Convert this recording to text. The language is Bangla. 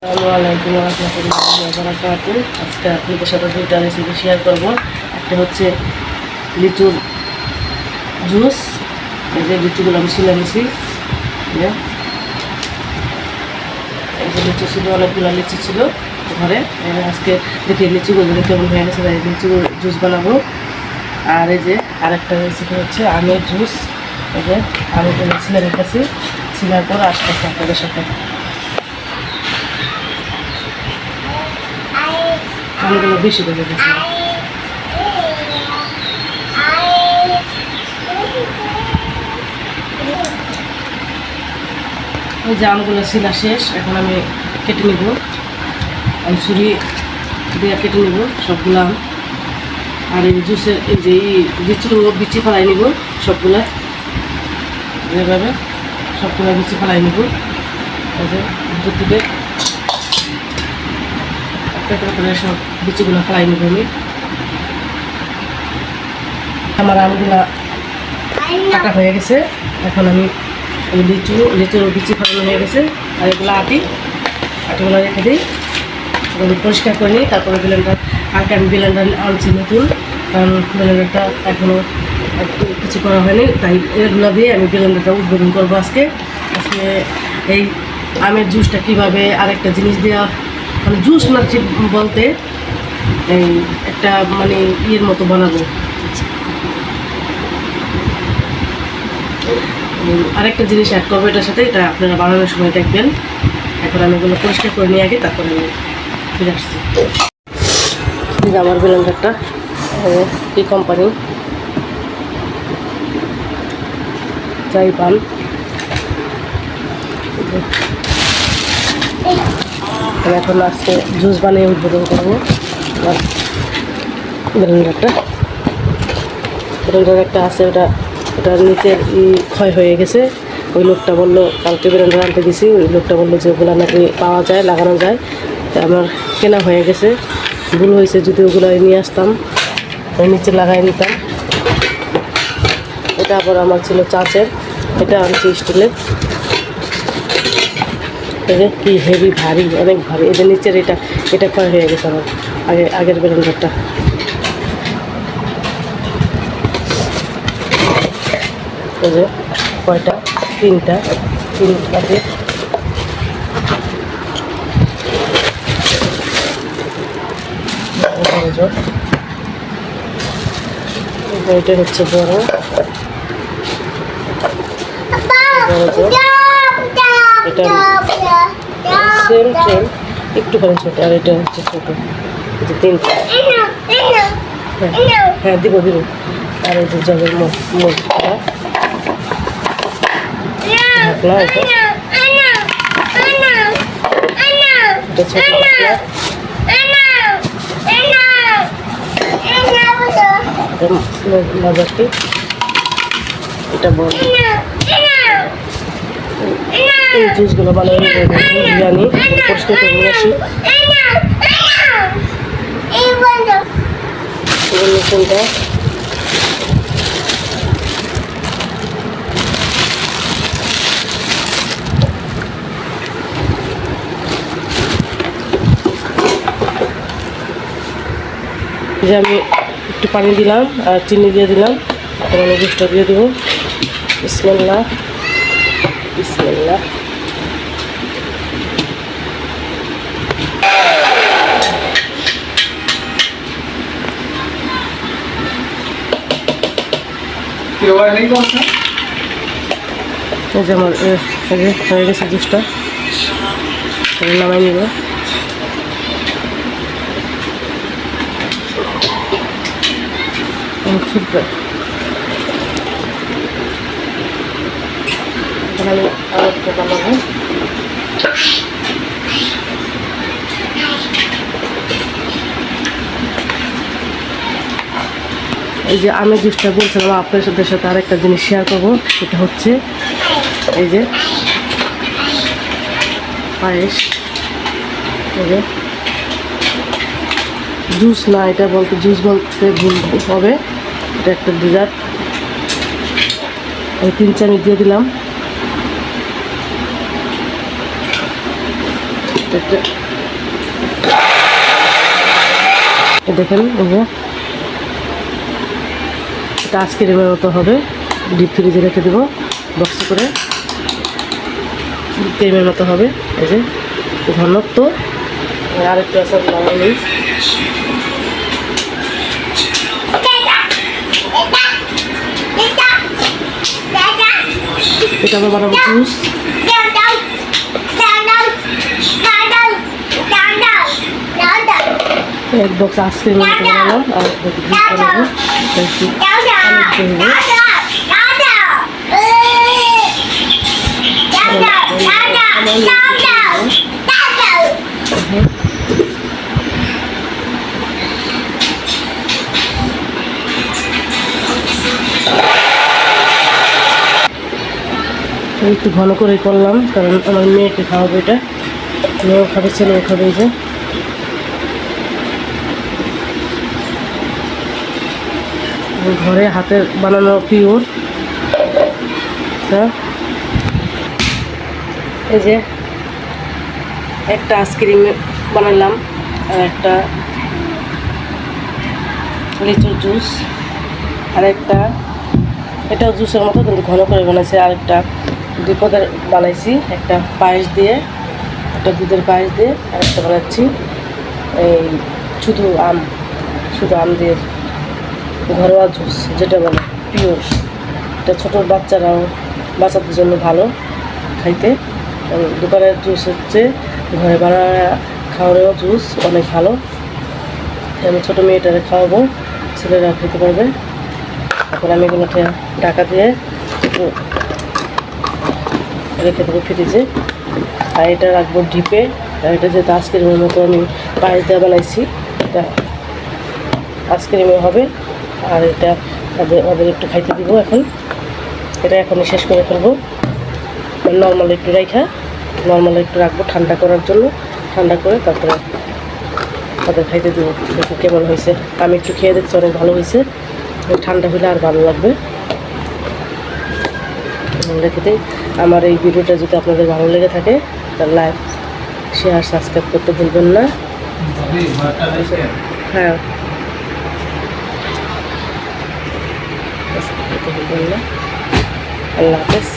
আসসালামু আলাইকুম ওয়া রাহমাতুল্লাহি ওয়া বারাকাতুহু। আজকে আপনাদের সাথে দুইটা রেসিপি শেয়ার করব। একটা হচ্ছে লিচুর জুস। এই যে লিচুগুলো আমি ছিলে নিয়েছি। এই যে লিচু ছিল, অনেকগুলো লিচু ছিল ঘরে। আজকে দেখি লিচুগুলো কেমন হয়ে গেছে, তাই লিচু জুস বানাবো। আর এই যে আরেকটা রেসিপি হচ্ছে আমের জুস। এই যে আমগুলো ছিলে রেখেছি, ছিলার পর আসতেছে আপনাদের সাথে। আমগুলো বেশি করে গেছে। ওই যে আমগুলো ছিলা শেষ, এখন আমি কেটে নিব। আমি ছুরি দিয়ে কেটে নিব সবগুলো আম। আর এই জুসের এই যে বিচি ফেলাই নিব সবগুলা, এভাবে সবগুলো বিচি ফেলাই নিব। এই যে ভিতর থেকে একটা করে সব বিচিগুলো ফেলাই নিব আমি। আমার আমগুলা কাটা হয়ে গেছে। এখন আমি এই লিচুর বিচি ফেলানো হয়ে গেছে। আর এগুলো আটিগুলো রেখে দিই, এগুলো পরিষ্কার করে নিই। তারপরে ব্লেন্ডার আমি ব্লেন্ডার আনছি নতুন, কারণ ব্লেন্ডারটা এখনও কিছু করা হয়নি, তাই এগুলো দিয়ে আমি ব্লেন্ডারটা উদ্বোধন করবো আজকে। এই আমের জুসটা কীভাবে আরেকটা জিনিস দেওয়া, মানে জুস না বলতে এই একটা মানে ইয়ের মতো বানাবো। আরেকটা জিনিস অ্যাড করবো এটার সাথে, এটা আপনারা বানানোর সময় দেখবেন। এখন আমি এগুলো পরিষ্কার করে নিয়ে আগে তারপরে আমি ফিরে আসছি। আমার ব্লেন্ডারটা এই কোম্পানি যাই পান। এখন আজকে জুস বানিয়ে উদ্বোধন করবো ব্লেন্ডার একটা আছে, ওটার নিচের ক্ষয় হয়ে গেছে। ওই লোকটা বললো, কালকে ব্লেন্ডার আনতে দিছি, ওই লোকটা বললো যে ওগুলো নাকি পাওয়া যায়, লাগানো যায়। তা আমার কেনা হয়ে গেছে, ভুল হয়েছে। যদি ওগুলো নিয়ে আসতাম, ওই নিচে লাগাই নিতাম। এটা আবার আমার ছিল চাচের, এটা আনছি স্টিলের। এটা কি হেভি, ভারী, অনেক ভারী। এদের নিচের এটা ক্ষয় হয়ে গেছে আমার আগের ব্লেন্ডারটা। এই যে কয়টা, তিনটা এটা হচ্ছে বড় এটা সেম একটুখানি ছোট, আর এটা হচ্ছে ছোট। যে তিনটা, হ্যাঁ দিব। আর এই যে জলের মুখটা ঢাকনা, এটা ছোট মজাটি, এটা বড়। এই জুসগুলো বানানো জানি, পরিষ্কার করে নিয়ে আসি। মেশিনটা যে আমি একটু পানি দিলাম আর চিনি দিয়ে দিলাম। এখন আমি জুসটা দিয়ে দেবো। বিসমিল্লাহ। এই যে আমার হয়ে গেছে জুসটা, নামাই নিব। ফুটবে, এখন আমি আরেকটা বানাবো। এই যে আমের জুসটা বলছিলাম আপনাদের সাথে আরেকটা জিনিস শেয়ার করবো, সেটা হচ্ছে এই যে পায়েস। এই যে জুস না, এটা বলতে জুস বলতে ভুল হবে, এটা একটা ডেজার্ট। আমি 3 চামচ দিয়ে দিলাম। দেখেন এটা আইসক্রিমের মতো হবে, ডিপ ফ্রিজে রেখে দেবো বক্স করে, ক্রিমের মতো হবে। এই যে ঘনত্ব আরেকটু আছে বানানো, এটা আমরা বানাবো জুস। এক বক্স আইসক্রিম বানালাম আর এক বক্স জুস বানাবো। একটু ঘন করে করলাম কারণ আমার মেয়েকে খাওয়াবো, এটা মেয়েও খাবে ছেলেও খাবে। এই যে ঘরে হাতের বানানো পিওর। এই যে একটা আইসক্রিম বানালাম আর একটা লিচুর জুস, আর একটা এটাও জুসের মতো কিন্তু ঘন করে বানাইছি, আর একটা দুই পদের বানাইছি, একটা পায়েস দিয়ে, একটা দুধের পায়েস দিয়ে, আর একটা বানাচ্ছি এই শুধু আম দিয়ে ঘরোয়া জুস যেটা বলে পিওর। এটা ছোটো বাচ্চাদের জন্য ভালো খাইতে। দোকানের জুস হচ্ছে ঘরে বানানো খাওয়ারও জুস অনেক ভালো। আমি ছোটো মেয়েটারে খাওয়াবো, ছেলেরা খেতে পারবে। এখন আমি এগুলোকে ঢাকা দিয়ে রেখে দেবো ফ্রিজে, আর এটা রাখবো ডিপে। আর এটা যেহেতু আইসক্রিমের মতো আমি পায়েস দিয়ে বানাইছি, এটা আইসক্রিমে হবে। আর এটা ওদের একটু খাইতে দিব এখন, এটা এখনই শেষ করে ফেলবো। নর্মাল একটু রাখবো ঠান্ডা করার জন্য, ঠান্ডা করে তারপরে ওদের খাইতে দেবো। দেখো কেমন হয়েছে, আমি একটু খেয়ে দেখছি অনেক ভালো হয়েছে। ঠান্ডা হলে আর ভালো লাগবে। রেখে দিই। আমার এই ভিডিওটা যদি আপনাদের ভালো লেগে থাকে তাহলে লাইক শেয়ার সাবস্ক্রাইব করতে ভুলবেন না। হ্যাঁ, আল্লাহ হাফেজ।